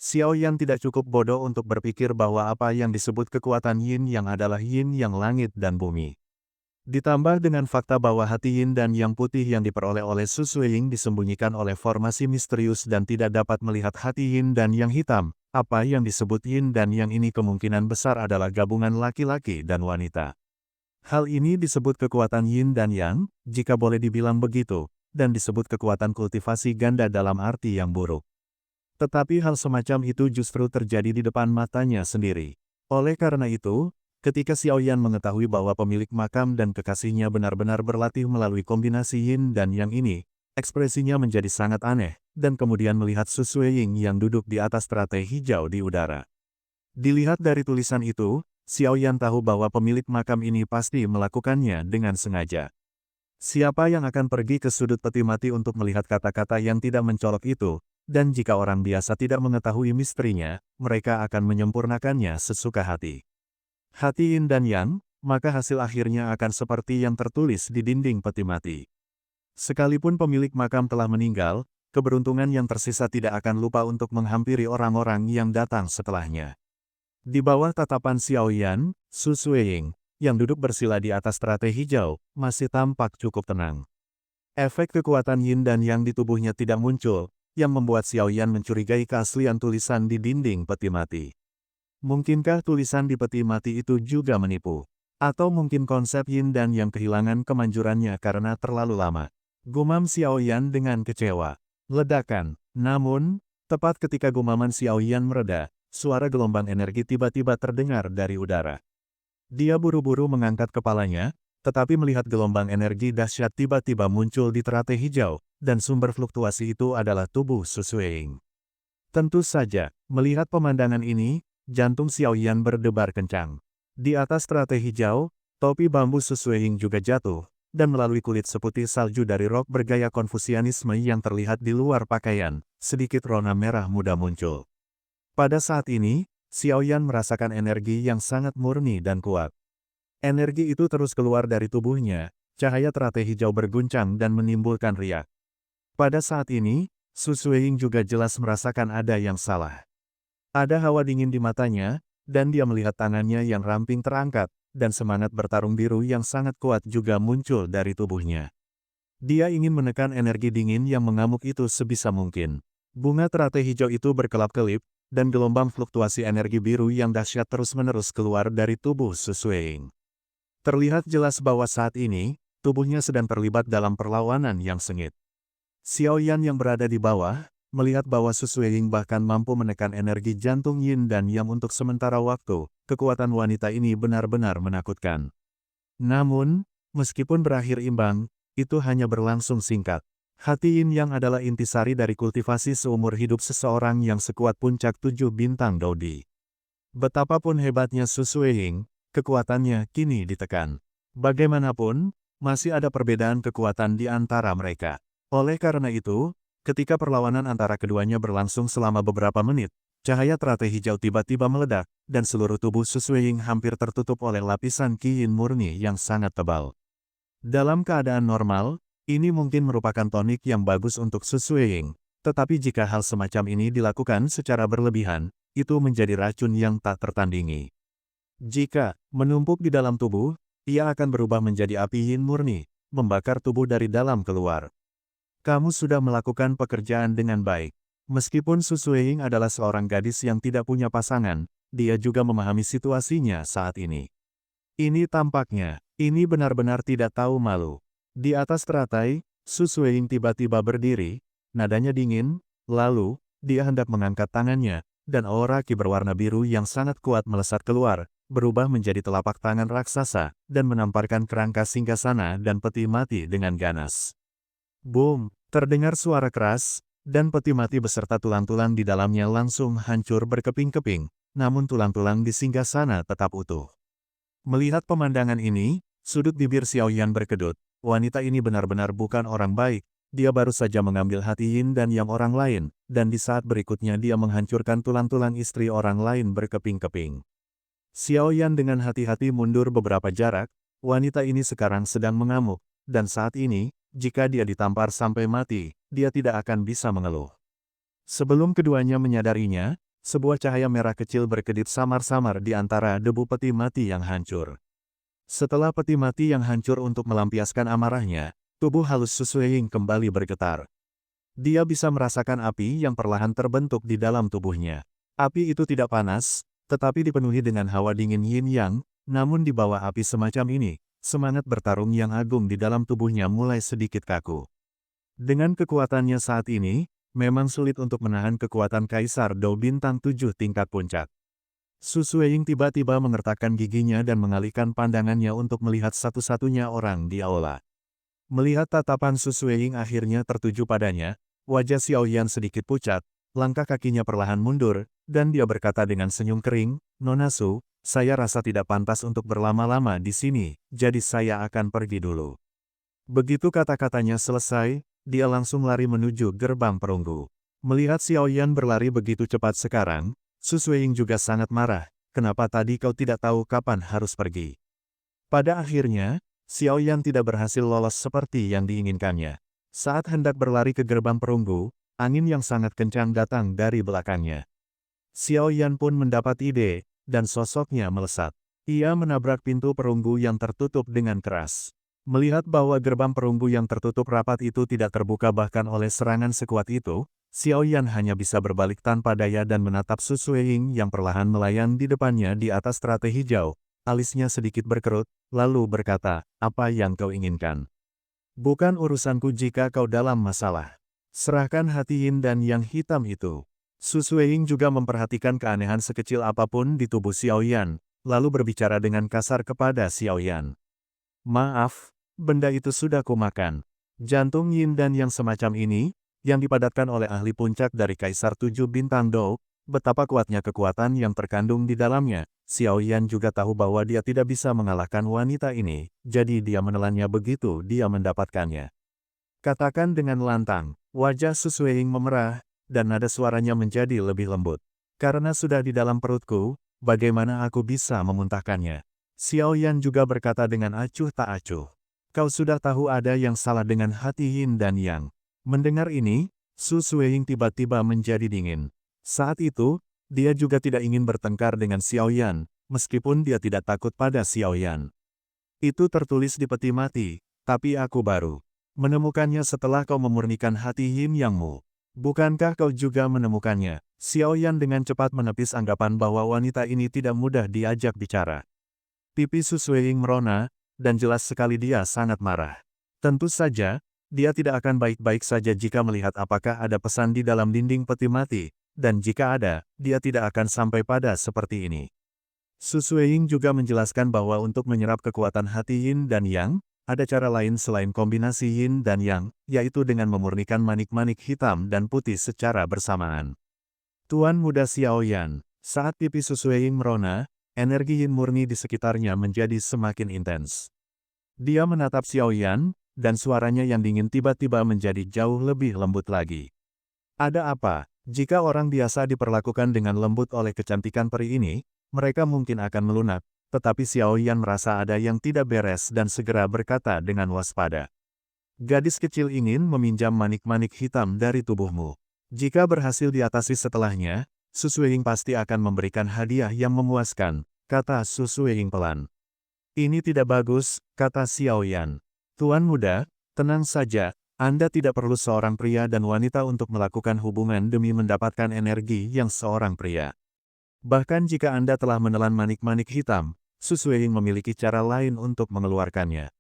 Xiao Yan tidak cukup bodoh untuk berpikir bahwa apa yang disebut kekuatan yin yang adalah yin yang langit dan bumi. Ditambah dengan fakta bahwa hati yin dan yang putih yang diperoleh oleh Su Suiying disembunyikan oleh formasi misterius dan tidak dapat melihat hati yin dan yang hitam, apa yang disebut yin dan yang ini kemungkinan besar adalah gabungan laki-laki dan wanita. Hal ini disebut kekuatan yin dan yang, jika boleh dibilang begitu, dan disebut kekuatan kultivasi ganda dalam arti yang buruk. Tetapi hal semacam itu justru terjadi di depan matanya sendiri. Oleh karena itu, ketika Xiao Yan mengetahui bahwa pemilik makam dan kekasihnya benar-benar berlatih melalui kombinasi yin dan yang ini, ekspresinya menjadi sangat aneh, dan kemudian melihat Su Suiying yang duduk di atas teratai hijau di udara. Dilihat dari tulisan itu, Xiao Yan tahu bahwa pemilik makam ini pasti melakukannya dengan sengaja. Siapa yang akan pergi ke sudut peti mati untuk melihat kata-kata yang tidak mencolok itu, dan jika orang biasa tidak mengetahui misterinya, mereka akan menyempurnakannya sesuka hati. Hati yin dan yang, maka hasil akhirnya akan seperti yang tertulis di dinding peti mati. Sekalipun pemilik makam telah meninggal, keberuntungan yang tersisa tidak akan lupa untuk menghampiri orang-orang yang datang setelahnya. Di bawah tatapan Xiao Yan, Su Suiying, yang duduk bersila di atas teratai hijau, masih tampak cukup tenang. Efek kekuatan yin dan yang di tubuhnya tidak muncul, yang membuat Xiao Yan mencurigai keaslian tulisan di dinding peti mati. Mungkinkah tulisan di peti mati itu juga menipu? Atau mungkin konsep yin dan yang kehilangan kemanjurannya karena terlalu lama? Gumam Xiao Yan dengan kecewa. Ledakan. Namun, tepat ketika gumaman Xiao Yan mereda, suara gelombang energi tiba-tiba terdengar dari udara. Dia buru-buru mengangkat kepalanya, tetapi melihat gelombang energi dahsyat tiba-tiba muncul di teratai hijau, dan sumber fluktuasi itu adalah tubuh Su Suiying. Tentu saja, melihat pemandangan ini, jantung Xiao Yan berdebar kencang. Di atas teratai hijau, topi bambu Su Suiying juga jatuh, dan melalui kulit seputih salju dari rok bergaya Konfusianisme yang terlihat di luar pakaian, sedikit rona merah muda muncul. Pada saat ini, Xiao Yan merasakan energi yang sangat murni dan kuat. Energi itu terus keluar dari tubuhnya, cahaya teratai hijau berguncang dan menimbulkan riak. Pada saat ini, Su Suiying juga jelas merasakan ada yang salah. Ada hawa dingin di matanya, dan dia melihat tangannya yang ramping terangkat, dan semangat bertarung biru yang sangat kuat juga muncul dari tubuhnya. Dia ingin menekan energi dingin yang mengamuk itu sebisa mungkin. Bunga teratai hijau itu berkelap-kelip, dan gelombang fluktuasi energi biru yang dahsyat terus-menerus keluar dari tubuh Su Suiying. Terlihat jelas bahwa saat ini, tubuhnya sedang terlibat dalam perlawanan yang sengit. Xiao Yan yang berada di bawah, melihat bahwa Su Suiying bahkan mampu menekan energi jantung yin dan yang untuk sementara waktu, kekuatan wanita ini benar-benar menakutkan. Namun, meskipun berakhir imbang, itu hanya berlangsung singkat. Hati yin yang adalah intisari dari kultivasi seumur hidup seseorang yang sekuat puncak 7 bintang Daodi. Betapapun hebatnya Su Suiying, kekuatannya kini ditekan. Bagaimanapun, masih ada perbedaan kekuatan di antara mereka. Oleh karena itu, ketika perlawanan antara keduanya berlangsung selama beberapa menit, cahaya teratai hijau tiba-tiba meledak, dan seluruh tubuh Su Suiying hampir tertutup oleh lapisan Qi Yin murni yang sangat tebal. Dalam keadaan normal, ini mungkin merupakan tonik yang bagus untuk Su Suiying, tetapi jika hal semacam ini dilakukan secara berlebihan, itu menjadi racun yang tak tertandingi. Jika menumpuk di dalam tubuh, ia akan berubah menjadi api yin murni, membakar tubuh dari dalam keluar. Kamu sudah melakukan pekerjaan dengan baik. Meskipun Su Suiying adalah seorang gadis yang tidak punya pasangan, dia juga memahami situasinya saat ini. Ini tampaknya, ini benar-benar tidak tahu malu. Di atas teratai, Su Suiying tiba-tiba berdiri, nadanya dingin, lalu, dia hendak mengangkat tangannya, dan aura Qi berwarna biru yang sangat kuat melesat keluar, berubah menjadi telapak tangan raksasa, dan menamparkan kerangka singgasana dan peti mati dengan ganas. Boom! Terdengar suara keras, dan peti mati beserta tulang-tulang di dalamnya langsung hancur berkeping-keping, namun tulang-tulang di singgasana tetap utuh. Melihat pemandangan ini, sudut bibir Xiao Yan berkedut. Wanita ini benar-benar bukan orang baik. Dia baru saja mengambil hati yin dan yang orang lain, dan di saat berikutnya dia menghancurkan tulang-tulang istri orang lain berkeping-keping. Xiao Yan dengan hati-hati mundur beberapa jarak. Wanita ini sekarang sedang mengamuk, dan saat ini, jika dia ditampar sampai mati, dia tidak akan bisa mengeluh. Sebelum keduanya menyadarinya, Sebuah cahaya merah kecil berkedip samar-samar di antara debu peti mati yang hancur. Setelah peti mati yang hancur untuk melampiaskan amarahnya, tubuh halus Su Sueying kembali bergetar. Dia bisa merasakan api yang perlahan terbentuk di dalam tubuhnya. Api itu tidak panas, tetapi dipenuhi dengan hawa dingin yin yang, namun di bawah api semacam ini, semangat bertarung yang agung di dalam tubuhnya mulai sedikit kaku. Dengan kekuatannya saat ini, memang sulit untuk menahan kekuatan Kaisar Dou bintang 7 tingkat puncak. Su Sueying tiba-tiba mengertakkan giginya dan mengalihkan pandangannya untuk melihat satu-satunya orang di aula. Melihat tatapan Su Sueying akhirnya tertuju padanya, wajah Xiao Yan sedikit pucat, langkah kakinya perlahan mundur, dan dia berkata dengan senyum kering, "Nona Su, saya rasa tidak pantas untuk berlama-lama di sini, jadi saya akan pergi dulu." Begitu kata-katanya selesai, dia langsung lari menuju gerbang perunggu. Melihat Xiao Yan berlari begitu cepat sekarang, Su Sueying juga sangat marah, "Kenapa tadi kau tidak tahu kapan harus pergi?" Pada akhirnya, Xiao Yan tidak berhasil lolos seperti yang diinginkannya. Saat hendak berlari ke gerbang perunggu, angin yang sangat kencang datang dari belakangnya. Xiao Yan pun mendapat ide, dan sosoknya melesat. Ia menabrak pintu perunggu yang tertutup dengan keras. Melihat bahwa gerbang perunggu yang tertutup rapat itu tidak terbuka bahkan oleh serangan sekuat itu, Xiao Yan hanya bisa berbalik tanpa daya dan menatap Su Sueying yang perlahan melayang di depannya di atas teratai hijau. Alisnya sedikit berkerut, lalu berkata, "Apa yang kau inginkan? Bukan urusanku jika kau dalam masalah. Serahkan hati yin dan yang hitam itu." Su Sueying juga memperhatikan keanehan sekecil apapun di tubuh Xiao Yan, lalu berbicara dengan kasar kepada Xiao Yan. "Maaf, benda itu sudah kumakan. Jantung yin dan yang semacam ini, yang dipadatkan oleh ahli puncak dari Kaisar 7 Bintang Dou, betapa kuatnya kekuatan yang terkandung di dalamnya." Xiao Yan juga tahu bahwa dia tidak bisa mengalahkan wanita ini, jadi dia menelannya begitu dia mendapatkannya. Katakan dengan lantang, wajah Su Sueying memerah, dan nada suaranya menjadi lebih lembut. "Karena sudah di dalam perutku, bagaimana aku bisa memuntahkannya?" Xiao Yan juga berkata dengan acuh tak acuh. "Kau sudah tahu ada yang salah dengan hati yin dan yang." Mendengar ini, Su Sueying tiba-tiba menjadi dingin. Saat itu, dia juga tidak ingin bertengkar dengan Xiao Yan, meskipun dia tidak takut pada Xiao Yan. "Itu tertulis di peti mati, tapi aku baru menemukannya setelah kau memurnikan hati yin yangmu. Bukankah kau juga menemukannya?" Xiao Yan dengan cepat menepis anggapan bahwa wanita ini tidak mudah diajak bicara. Pipi Su Sueying merona, dan jelas sekali dia sangat marah. Tentu saja, dia tidak akan baik-baik saja jika melihat apakah ada pesan di dalam dinding peti mati, dan jika ada, dia tidak akan sampai pada seperti ini. Su Sueying juga menjelaskan bahwa untuk menyerap kekuatan hati yin dan yang, ada cara lain selain kombinasi yin dan yang, yaitu dengan memurnikan manik-manik hitam dan putih secara bersamaan. Tuan Muda Xiao Yan, saat pipi Su Sueying merona, energi yin murni di sekitarnya menjadi semakin intens. Dia menatap Xiao Yan, dan suaranya yang dingin tiba-tiba menjadi jauh lebih lembut lagi. "Ada apa? Jika orang biasa diperlakukan dengan lembut oleh kecantikan peri ini, mereka mungkin akan melunak." Tetapi Xiao Yan merasa ada yang tidak beres dan segera berkata dengan waspada, "Gadis kecil ingin meminjam manik-manik hitam dari tubuhmu. Jika berhasil diatasi setelahnya, Su Sueying pasti akan memberikan hadiah yang memuaskan," kata Su Sueying pelan. "Ini tidak bagus," kata Xiao Yan. "Tuan muda, tenang saja, Anda tidak perlu seorang pria dan wanita untuk melakukan hubungan demi mendapatkan energi yang seorang pria. Bahkan jika Anda telah menelan manik-manik hitam, Su Sueying memiliki cara lain untuk mengeluarkannya."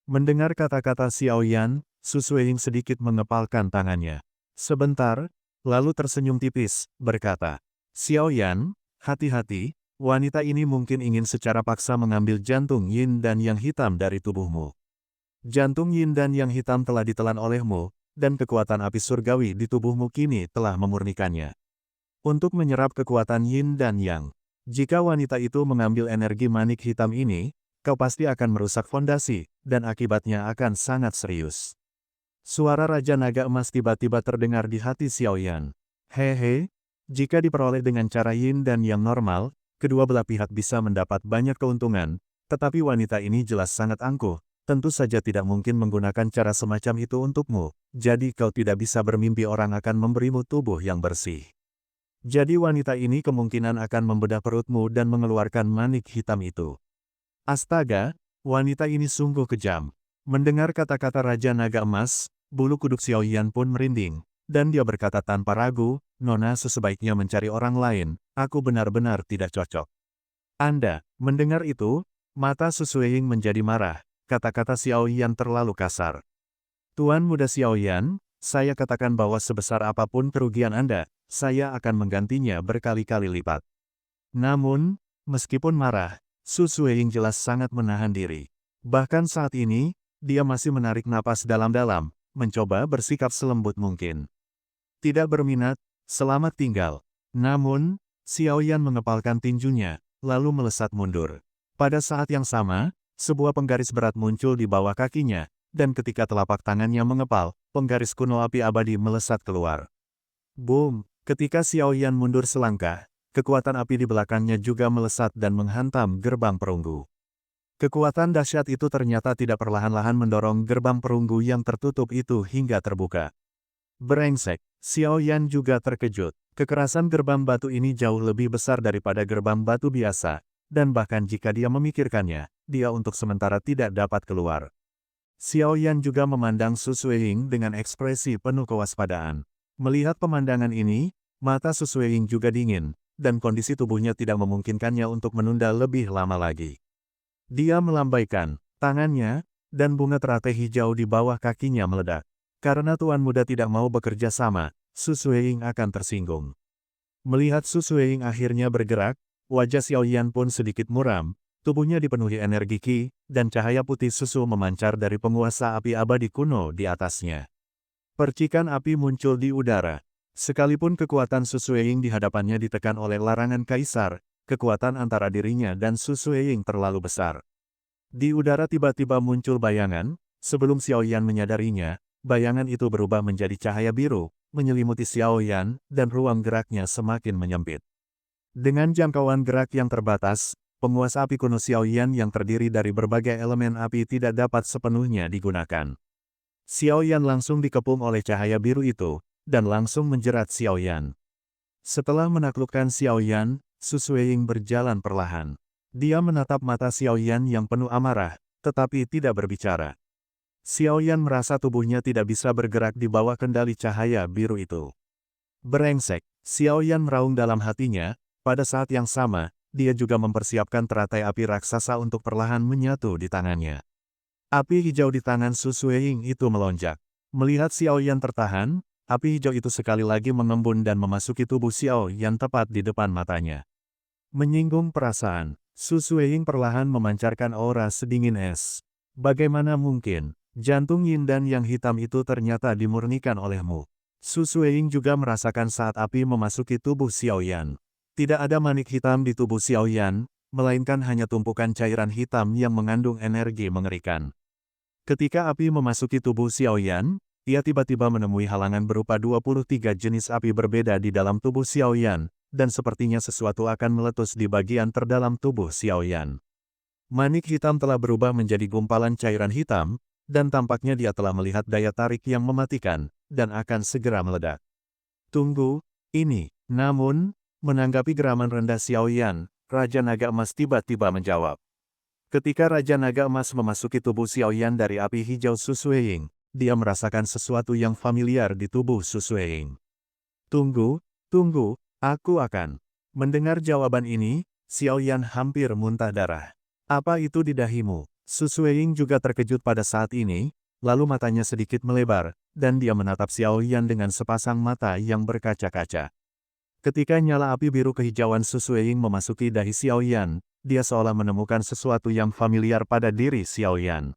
Mendengar kata-kata Xiao Yan, Su Sueying sedikit mengepalkan tangannya. Sebentar, lalu tersenyum tipis, berkata, "Xiao Yan, hati-hati, wanita ini mungkin ingin secara paksa mengambil jantung yin dan yang hitam dari tubuhmu. Jantung yin dan yang hitam telah ditelan olehmu, dan kekuatan api surgawi di tubuhmu kini telah memurnikannya. Untuk menyerap kekuatan yin dan yang, jika wanita itu mengambil energi manik hitam ini, kau pasti akan merusak fondasi, dan akibatnya akan sangat serius." Suara Raja Naga Emas tiba-tiba terdengar di hati Xiao Yan. "Hehe, jika diperoleh dengan cara yin dan yang normal, kedua belah pihak bisa mendapat banyak keuntungan, tetapi wanita ini jelas sangat angkuh, tentu saja tidak mungkin menggunakan cara semacam itu untukmu, jadi kau tidak bisa bermimpi orang akan memberimu tubuh yang bersih." Jadi wanita ini kemungkinan akan membedah perutmu dan mengeluarkan manik hitam itu. Astaga, wanita ini sungguh kejam. Mendengar kata-kata Raja Naga Emas, bulu kuduk Xiaoyan pun merinding, dan dia berkata tanpa ragu, Nona sebaiknya mencari orang lain, aku benar-benar tidak cocok. Anda, mendengar itu, mata Su Suiying menjadi marah, kata-kata Xiaoyan terlalu kasar. Tuan Muda Xiaoyan, saya katakan bahwa sebesar apapun kerugian Anda, saya akan menggantinya berkali-kali lipat. Namun, meskipun marah, Su Suiying jelas sangat menahan diri. Bahkan saat ini, dia masih menarik napas dalam-dalam, mencoba bersikap selembut mungkin. Tidak berminat, selamat tinggal. Namun, Xiaoyan mengepalkan tinjunya, lalu melesat mundur. Pada saat yang sama, sebuah penggaris berat muncul di bawah kakinya, dan ketika telapak tangannya mengepal, penggaris kuno api abadi melesat keluar. Boom! Ketika Xiaoyan mundur selangkah, kekuatan api di belakangnya juga melesat dan menghantam gerbang perunggu. Kekuatan dahsyat itu ternyata tidak perlahan-lahan mendorong gerbang perunggu yang tertutup itu hingga terbuka. Brengsek, Xiaoyan juga terkejut. Kekerasan gerbang batu ini jauh lebih besar daripada gerbang batu biasa, dan bahkan jika dia memikirkannya, dia untuk sementara tidak dapat keluar. Xiaoyan juga memandang Su Suiying dengan ekspresi penuh kewaspadaan. Melihat pemandangan ini, mata Su Suiying juga dingin, dan kondisi tubuhnya tidak memungkinkannya untuk menunda lebih lama lagi. Dia melambaikan tangannya, dan bunga teratai hijau di bawah kakinya meledak. Karena Tuan Muda tidak mau bekerja sama, Su Suiying akan tersinggung. Melihat Su Suiying akhirnya bergerak, wajah Xiaoyan pun sedikit muram, tubuhnya dipenuhi energi Qi, dan cahaya putih susu memancar dari penguasa api abadi kuno di atasnya. Percikan api muncul di udara. Sekalipun kekuatan Su Suiying di hadapannya ditekan oleh larangan kaisar, kekuatan antara dirinya dan Su Suiying terlalu besar. Di udara tiba-tiba muncul bayangan, sebelum Xiaoyan menyadarinya, bayangan itu berubah menjadi cahaya biru, menyelimuti Xiaoyan, dan ruang geraknya semakin menyempit. Dengan jangkauan gerak yang terbatas, penguasa api kuno Xiaoyan yang terdiri dari berbagai elemen api tidak dapat sepenuhnya digunakan. Xiaoyan langsung dikepung oleh cahaya biru itu, dan langsung menjerat Xiaoyan. Setelah menaklukkan Xiaoyan, Su Suiying berjalan perlahan. Dia menatap mata Xiaoyan yang penuh amarah, tetapi tidak berbicara. Xiaoyan merasa tubuhnya tidak bisa bergerak di bawah kendali cahaya biru itu. Brengsek, Xiaoyan meraung dalam hatinya, pada saat yang sama, dia juga mempersiapkan teratai api raksasa untuk perlahan menyatu di tangannya. Api hijau di tangan Su Suiying itu melonjak. Melihat Xiaoyan tertahan, api hijau itu sekali lagi mengembun dan memasuki tubuh Xiaoyan tepat di depan matanya. Menyinggung perasaan, Su Suiying perlahan memancarkan aura sedingin es. Bagaimana mungkin, jantung yin dan yang hitam itu ternyata dimurnikan olehmu? Su Suiying juga merasakan saat api memasuki tubuh Xiaoyan. Tidak ada manik hitam di tubuh Xiaoyan, melainkan hanya tumpukan cairan hitam yang mengandung energi mengerikan. Ketika api memasuki tubuh Xiaoyan, ia tiba-tiba menemui halangan berupa 23 jenis api berbeda di dalam tubuh Xiaoyan, dan sepertinya sesuatu akan meletus di bagian terdalam tubuh Xiaoyan. Manik hitam telah berubah menjadi gumpalan cairan hitam, dan tampaknya dia telah melihat daya tarik yang mematikan, dan akan segera meledak. Tunggu, ini. Namun, menanggapi geraman rendah Xiaoyan, Raja Naga Emas tiba-tiba menjawab. Ketika Raja Naga Emas memasuki tubuh Xiaoyan dari api hijau Su Suiying, dia merasakan sesuatu yang familiar di tubuh Su Suiying. Tunggu, aku akan. Mendengar jawaban ini, Xiaoyan hampir muntah darah. Apa itu di dahimu? Su Suiying juga terkejut pada saat ini, lalu matanya sedikit melebar, dan dia menatap Xiaoyan dengan sepasang mata yang berkaca-kaca. Ketika nyala api biru kehijauan Su Suiying memasuki dahi Xiaoyan, dia seolah menemukan sesuatu yang familiar pada diri Xiaoyan.